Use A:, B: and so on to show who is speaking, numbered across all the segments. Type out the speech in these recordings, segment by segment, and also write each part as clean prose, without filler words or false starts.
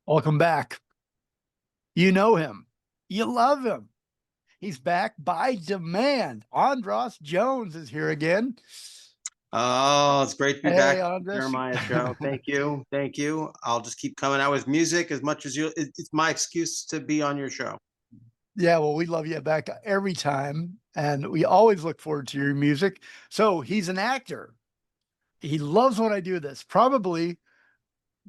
A: Welcome back. You know him. You love him. He's back by demand. Andras Jones is here again.
B: Oh, it's great to be
A: Hey,
B: back,
A: Andras.
B: Jeremiah show. Thank you. Thank you. I'll just keep coming out with music as much as you. It's my excuse to be on your show.
A: Yeah, well, we love you back every time, and we always look forward to your music. So he's an actor. He loves when I do this. Probably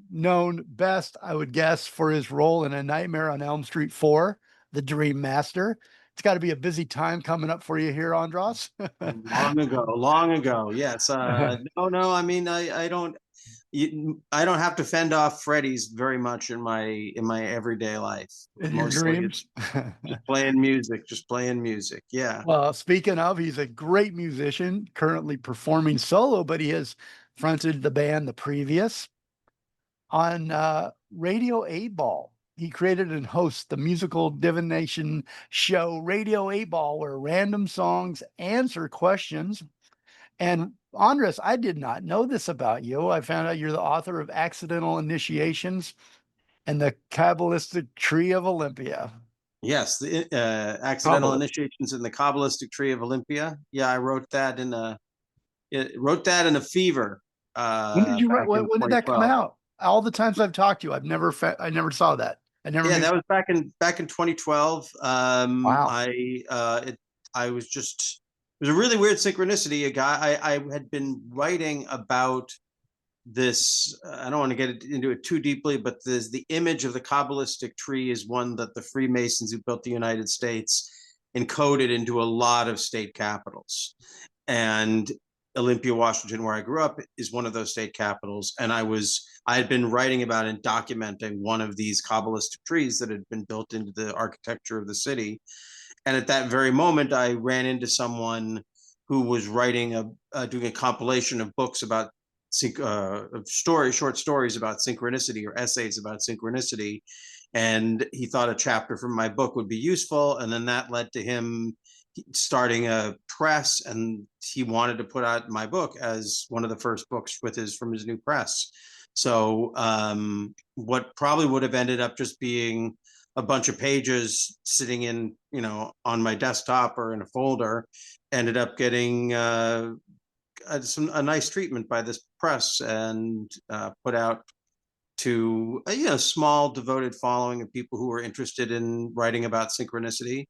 A: known best, I would guess, for his role in A Nightmare on Elm Street 4, The Dream Master. It's got to be a busy time coming up for you here, Andras.
B: Long ago, long ago. Yes. No. I mean, I don't have to fend off Freddy's very much in my everyday life.
A: In your
B: Mostly,
A: dreams.
B: it's just playing music. Just playing music. Yeah.
A: Well, speaking of, he's a great musician, currently performing solo, but he has fronted the band The Previous on Radio 8 Ball. He created and hosts the musical divination show Radio 8 Ball, where random songs answer questions. And Andres, I did not know this about you. I found out you're the author of Accidental Initiations and the Kabbalistic Tree of Olympia.
B: Yes, the accidental
A: Kabbalah.
B: initiations in the Kabbalistic Tree of Olympia. Yeah, I wrote that in a fever
A: When did you write?
B: back in
A: When did that come
B: 2012.
A: out? All the times I've talked to you, I never saw that. I never
B: Yeah,
A: knew.
B: that was back in 2012.
A: Wow.
B: I was just it was a really weird synchronicity. I had been writing about this. I don't want to get into it too deeply, but the image of the Kabbalistic tree is one that the Freemasons who built the United States encoded into a lot of state capitals, and Olympia, Washington, where I grew up, is one of those state capitals. And I had been writing about and documenting one of these Kabbalistic trees that had been built into the architecture of the city. And at that very moment, I ran into someone who was doing a compilation of books about short stories about synchronicity or essays about synchronicity. And he thought a chapter from my book would be useful. And then that led to him starting a press, and he wanted to put out my book as one of the first books from his new press. So what probably would have ended up just being a bunch of pages sitting in, on my desktop or in a folder, ended up getting a nice treatment by this press, and put out to a small devoted following of people who were interested in writing about synchronicity.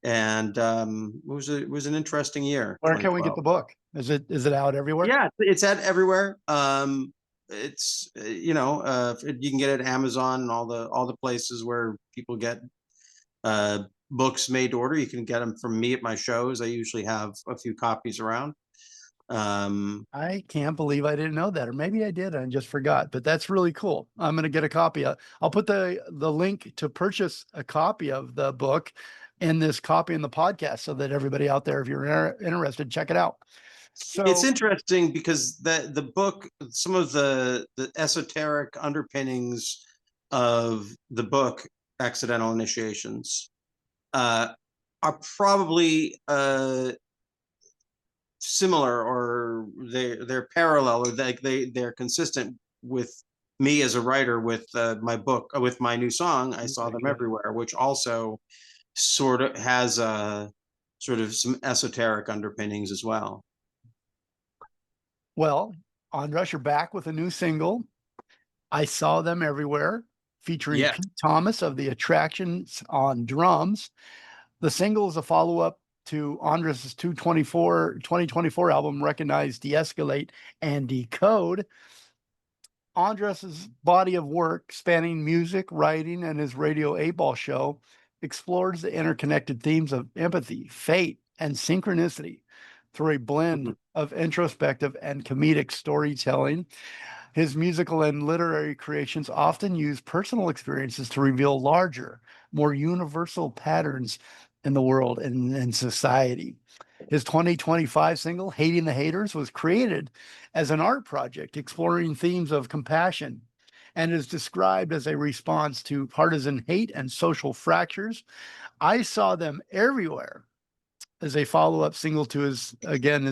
B: And it was an interesting year,
A: Where can we get
B: 2012.
A: the book? Is it out everywhere?
B: Yeah, it's at everywhere. It's you can get it at Amazon and all the places where people get books made to order. You can get them from me at my shows. I usually have a few copies around.
A: I can't believe I didn't know that, or maybe I did and just forgot. But that's really cool. I'm going to get a copy. I'll put the link to purchase a copy of the book in this copy in the podcast, so that everybody out there, if you're interested, check it out.
B: It's
A: So
B: interesting because the book, some of the esoteric underpinnings of the book, Accidental Initiations, uh, are probably similar, or they're parallel, or they're consistent with me as a writer with my book, with my new song, I Saw Them
A: okay.
B: Everywhere, which also sort of has a sort of some esoteric underpinnings as well.
A: Well, Andras, you're back with a new single. I Saw Them Everywhere, featuring
B: Yes.
A: Pete Thomas of the Attractions on drums. The single is a follow-up to Andres' 2024 album, Recognize, De-Escalate, and Decode. Andres' body of work, spanning music, writing, and his Radio 8 Ball show, explores the interconnected themes of empathy, fate, and synchronicity through a blend of introspective and comedic storytelling. His musical and literary creations often use personal experiences to reveal larger, more universal patterns in the world and in society. His 2025 single, Hating the Haters, was created as an art project exploring themes of compassion, and is described as a response to partisan hate and social fractures. I Saw Them Everywhere as a follow-up single to his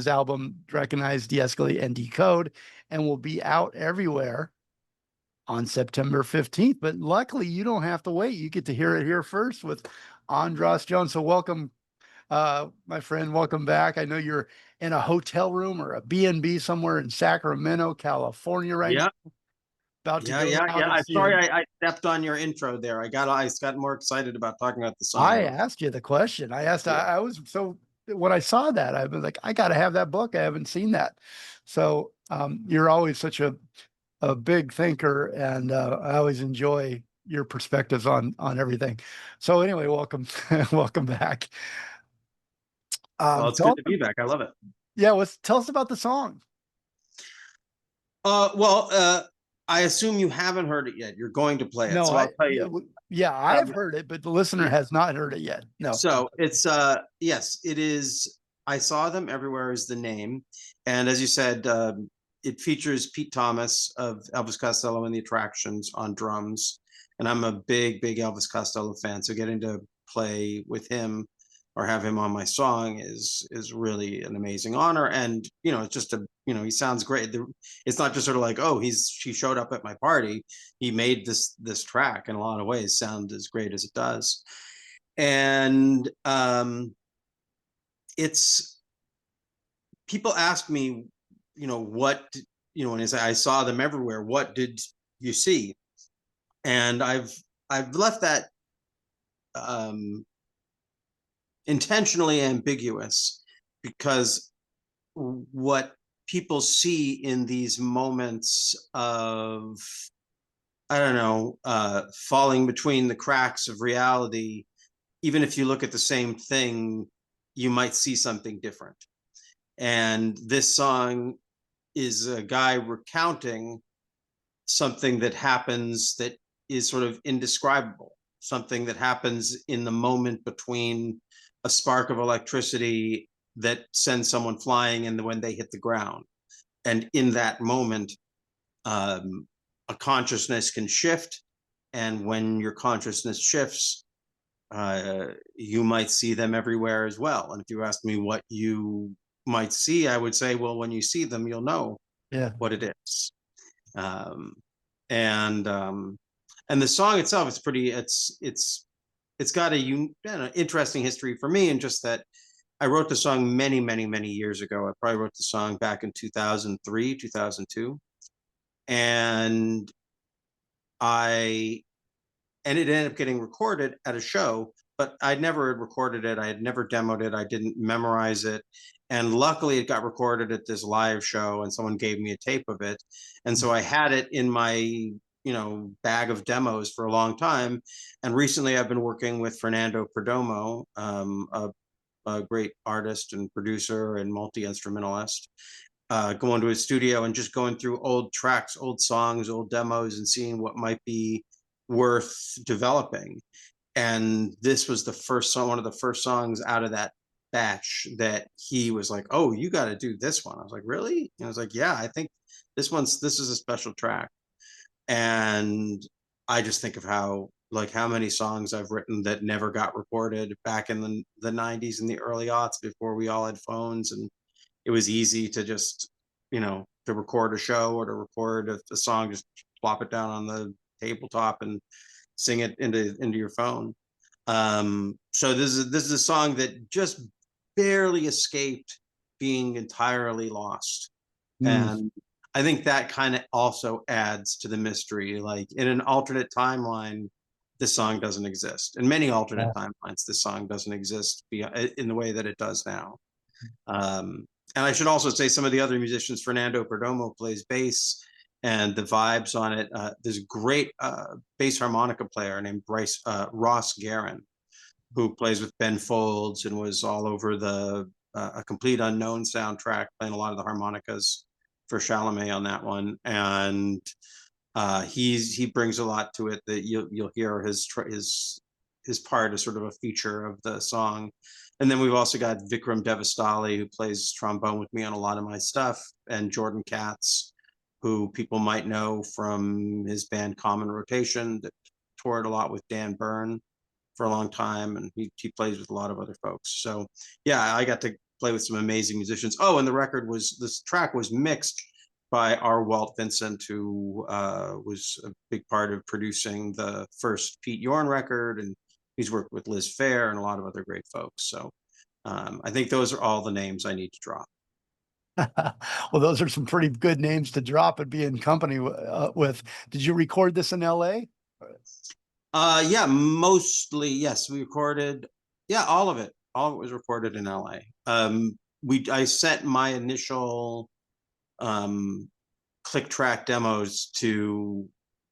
A: album Recognize, De-Escalate, and Decode, and will be out everywhere on September 15th. But luckily, you don't have to wait. You get to hear it here first with Andras Jones. So welcome, my friend. Welcome back. I know you're in a hotel room or a B&B somewhere in Sacramento, California right
B: Yeah,
A: now, about to
B: yeah,
A: go
B: yeah,
A: out
B: yeah.
A: and
B: I'm
A: see
B: sorry
A: him.
B: I stepped on your intro there. I got more excited about talking about the
A: I
B: song.
A: asked you the question. I asked,
B: Yeah.
A: I was so when I saw that, I was like, I got to have that book. I haven't seen that. So you're always such a big thinker, and I always enjoy your perspectives on everything. So anyway, welcome, welcome back.
B: Well, it's good
A: Tell
B: to be back. I love it.
A: yeah, tell us about the song.
B: Well, I assume you haven't heard it yet. You're going to play it,
A: No,
B: so I'll tell you.
A: yeah, I've
B: Um,
A: heard it, but the listener
B: yeah.
A: has not heard it yet. No.
B: So it's yes, it is. I saw them everywhere is the name, and as you said, it features Pete Thomas of Elvis Costello and the Attractions on drums, and I'm a big Elvis Costello fan. So getting to play with him or have him on my song is really an amazing honor. And it's just he sounds great. It's not just sort of like, oh, she showed up at my party. He made this track in a lot of ways sound as great as it does. And it's people ask me, what, when I saw them everywhere, what did you see? And I've left that um, intentionally ambiguous, because what people see in these moments of, I don't know, falling between the cracks of reality, even if you look at the same thing, you might see something different. And this song is a guy recounting something that happens that is sort of indescribable, something that happens in the moment between a spark of electricity that sends someone flying and when they hit the ground. And in that moment, a consciousness can shift. And when your consciousness shifts, you might see them everywhere as well. And if you ask me what you might see, I would say, well, when you see them, you'll know
A: Yeah.
B: what it is. Um, and and the song itself is pretty. It's got a interesting history for me, and just that I wrote the song many years ago. I probably wrote the song back in 2003, 2002, and I and it ended up getting recorded at a show, but I'd never recorded it. I had never demoed it. I didn't memorize it. And luckily it got recorded at this live show and someone gave me a tape of it. And so I had it in my, bag of demos for a long time. And recently I've been working with Fernando Perdomo, a great artist and producer and multi-instrumentalist, going to his studio and just going through old tracks, old songs, old demos, and seeing what might be worth developing. And this was the first song, one of the first songs out of that batch that he was like, "Oh, you got to do this one." I was like, "Really?" And I was like, "Yeah, I think this is a special track." And I just think of how many songs I've written that never got recorded back in the 90s and the early aughts, before we all had phones and it was easy to just, to record a show or to record a song, just plop it down on the tabletop and sing it into your phone. So this is a song that just barely escaped being entirely lost.
A: Mm.
B: And I think that kind of also adds to the mystery. Like in an alternate timeline, this song doesn't exist. In many alternate timelines, this song doesn't exist in the way that it does now. And I should also say some of the other musicians, Fernando Perdomo plays bass, and the vibes on it. There's a great bass harmonica player named Ross Guerin, who plays with Ben Folds and was all over the A Complete Unknown soundtrack, playing a lot of the harmonicas for Chalamet on that one. And he brings a lot to it that you'll hear his part as sort of a feature of the song. And then we've also got Vikram Devastali, who plays trombone with me on a lot of my stuff, and Jordan Katz, who people might know from his band Common Rotation, that toured a lot with Dan Byrne for a long time, and he plays with a lot of other folks. So yeah, I got to play with some amazing musicians. Oh, and this track was mixed by our Walt Vincent, who was a big part of producing the first Pete Yorn record, and he's worked with Liz Phair and a lot of other great folks. So I think those are all the names I need to drop.
A: Well, those are some pretty good names to drop and be in company with. Did you record this in LA?
B: Yeah, mostly, yes. We recorded, yeah, all of it. All of it was recorded in LA. I sent my initial click track demos to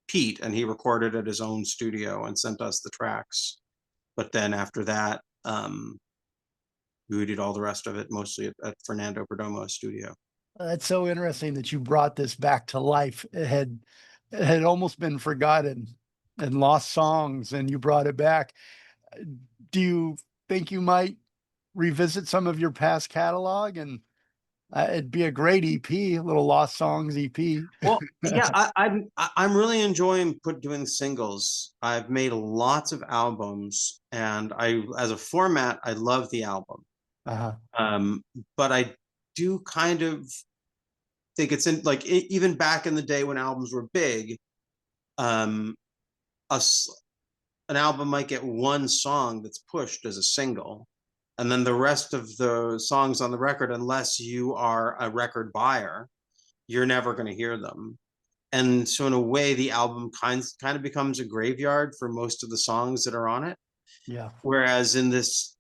B: Pete, and he recorded at his own studio and sent us the tracks. But then after that, we did all the rest of it mostly at Fernando Perdomo's studio.
A: That's so interesting that you brought this back to life. It had almost been forgotten and lost songs, and you brought it back. Do you think you might revisit some of your past catalog? And it'd be a great EP, a little lost songs EP.
B: Well, yeah, I'm really enjoying doing singles. I've made lots of albums, and as a format, I love the album.
A: Uh-huh.
B: But I do kind of think it's in like even back in the day when albums were big, um, an album might get one song that's pushed as a single, and then the rest of the songs on the record, unless you are a record buyer, you're never going to hear them. And so in a way, the album kind of becomes a graveyard for most of the songs that are on it.
A: Yeah.
B: Whereas in this,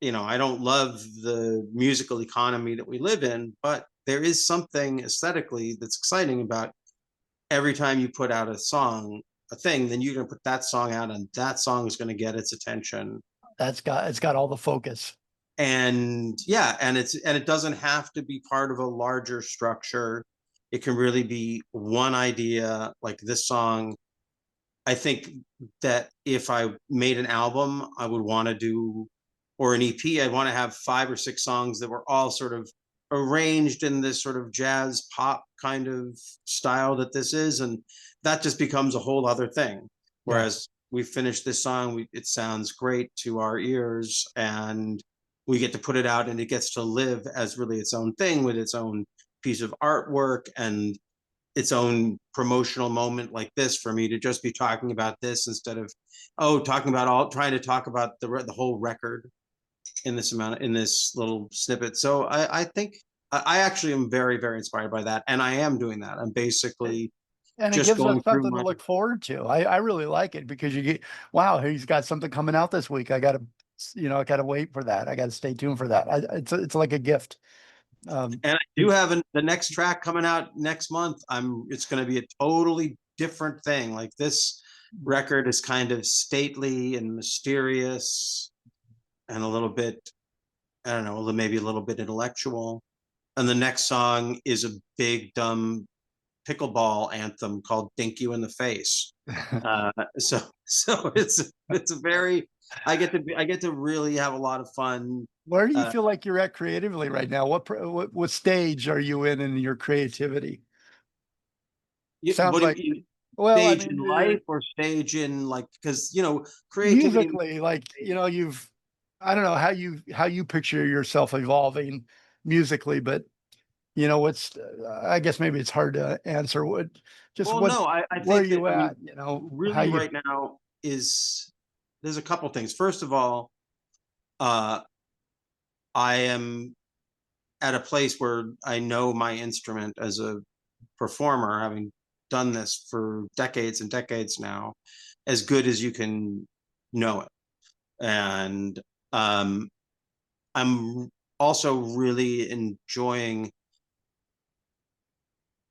B: I don't love the musical economy that we live in, but there is something aesthetically that's exciting about every time you put out a song, a thing, then you're going to put that song out, and that song is going to get its attention.
A: It's got all the focus.
B: And yeah, and it doesn't have to be part of a larger structure. It can really be one idea, like this song. I think that if I made an album, I would want to do, or an EP, I'd want to have 5 or 6 songs that were all sort of arranged in this sort of jazz pop kind of style that this is. And that just becomes a whole other thing. Whereas we finish this song, it sounds great to our ears, and we get to put it out, and it gets to live as really its own thing with its own piece of artwork and its own promotional moment, like this, for me to just be talking about this instead of trying to talk about the whole record in this little snippet. So I think I actually am very, very inspired by that, and I am doing that. I'm basically
A: And it
B: just
A: gives us
B: going through
A: something to look forward to. I really like it because you get, wow, he's got something coming out this week. I gotta wait for that. I gotta stay tuned for that. It's like a gift.
B: And I do have the next track coming out next month. It's going to be a totally different thing. Like, this record is kind of stately and mysterious and a little bit, I don't know, maybe a little bit intellectual. And the next song is a big, dumb pickleball anthem called "Dink You in the Face." So it's a very, I get to really have a lot of fun.
A: Where do you feel like you're at creatively right now? What stage are you in your creativity? Sounds
B: What do
A: like,
B: you mean?
A: well, I
B: Stage
A: mean,
B: in life or stage in, like, because creativity.
A: musically, like, I don't know how you picture yourself evolving musically, but what's, I guess maybe it's hard to answer.
B: Well, no, I
A: Where are
B: think that,
A: you
B: I mean,
A: at? How
B: really
A: you,
B: right now there's a couple things. First of all, uh, I am at a place where I know my instrument as a performer, having done this for decades and decades now, as good as you can know it. And I'm also really enjoying,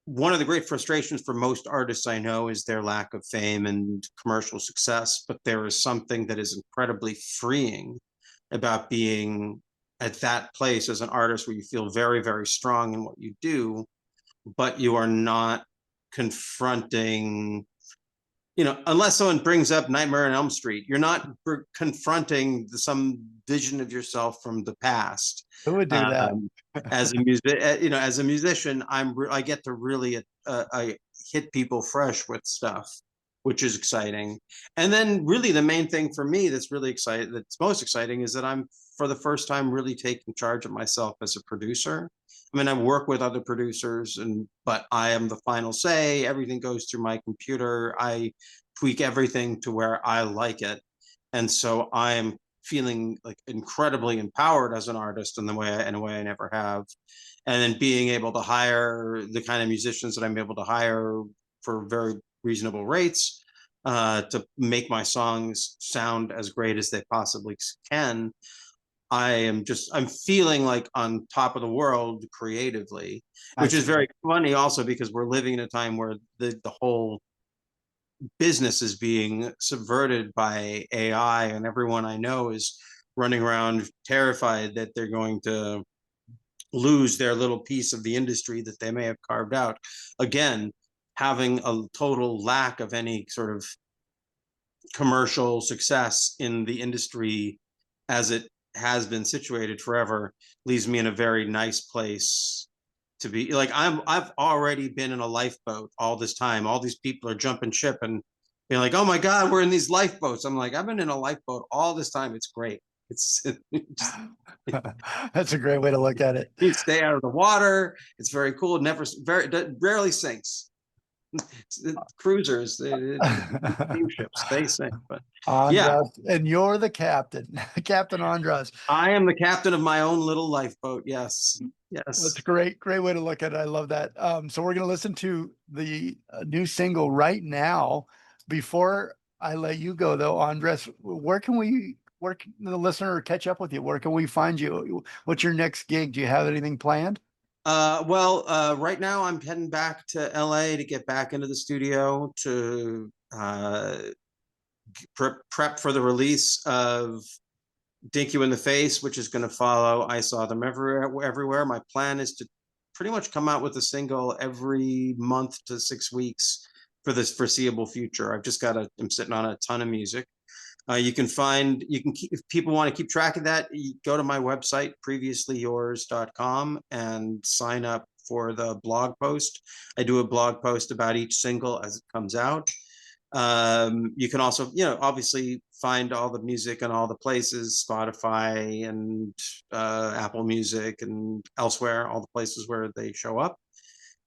B: one of the great frustrations for most artists I know is their lack of fame and commercial success, but there is something that is incredibly freeing about being at that place as an artist where you feel very, very strong in what you do, but you are not confronting, unless someone brings up Nightmare on Elm Street, you're not confronting some vision of yourself from the past.
A: who would do that?
B: As a musician, I get to really I hit people fresh with stuff, which is exciting. And then really the main thing for me that's most exciting is that I'm, for the first time, really taking charge of myself as a producer. I mean, I work with other producers, but I am the final say. Everything goes through my computer. I tweak everything to where I like it. And so I am feeling like incredibly empowered as an artist in a way I never have. And then being able to hire the kind of musicians that I'm able to hire for very reasonable rates, to make my songs sound as great as they possibly can. I'm feeling like on top of the world creatively, which is very funny also because we're living in a time where the whole business is being subverted by AI, and everyone I know is running around terrified that they're going to lose their little piece of the industry that they may have carved out. Again, having a total lack of any sort of commercial success in the industry as it has been situated forever leaves me in a very nice place to be. Like, I've already been in a lifeboat all this time. All these people are jumping ship and being like, oh my God, we're in these lifeboats. I'm like, I've been in a lifeboat all this time. It's great. It's just,
A: That's a great way to look at it.
B: you stay out of the water. It's very cool. It never very rarely sinks. Cruisers, steamships, they sink. But yeah,
A: Andras, and you're the captain, Captain Andras.
B: I am the captain of my own little lifeboat. Yes,
A: That's
B: yes.
A: a great way to look at it. I love that. So we're going to listen to the new single right now. Before I let you go, though, Andres, where can the listener catch up with you? Where can we find you? What's your next gig? Do you have anything planned?
B: Right now I'm heading back to LA to get back into the studio to prep for the release of Dink You in the Face, which is going to follow I Saw Them Everywhere. My plan is to pretty much come out with a single every month to 6 weeks for this foreseeable future. I'm sitting on a ton of music. You can if people want to keep track of that, you go to my website, previouslyyours.com, and sign up for the blog post. I do a blog post about each single as it comes out. You can also, obviously find all the music in all the places, Spotify and Apple Music and elsewhere, all the places where they show up.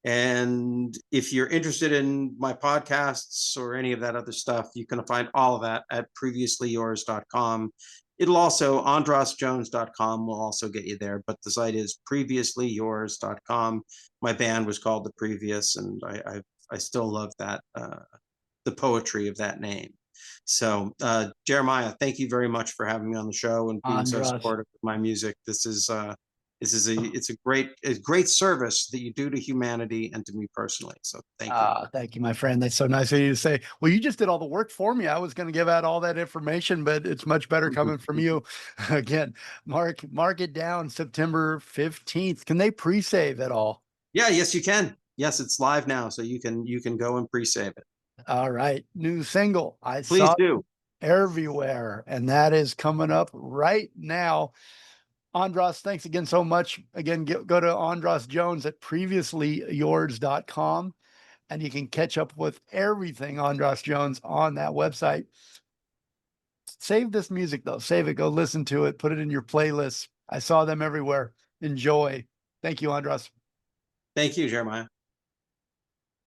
B: And if you're interested in my podcasts or any of that other stuff, you can find all of that at previouslyyours.com. It'll also, andrasjones.com will also get you there, but the site is previouslyyours.com. My band was called The Previous, and I still love that, the poetry of that name. So, Jeremiah, thank you very much for having me on the show and being so supportive of my music. It's a great service that you do to humanity and to me personally. So thank you.
A: Thank you, my friend. That's so nice of you to say. Well, you just did all the work for me. I was going to give out all that information, but it's much better coming from you. Again, mark it down, September 15th. Can they pre-save at all?
B: Yeah, yes, you can. Yes, it's live now, so you can go and pre-save it.
A: All right. New single. I
B: Please
A: saw
B: do.
A: Everywhere, and that is coming up right now. Andras, thanks again so much. Again, go to Andras Jones at previouslyyours.com, and you can catch up with everything Andras Jones on that website. Save this music, though. Save it. Go listen to it. Put it in your playlist. I Saw Them Everywhere. Enjoy. Thank you, Andras.
B: Thank you, Jeremiah.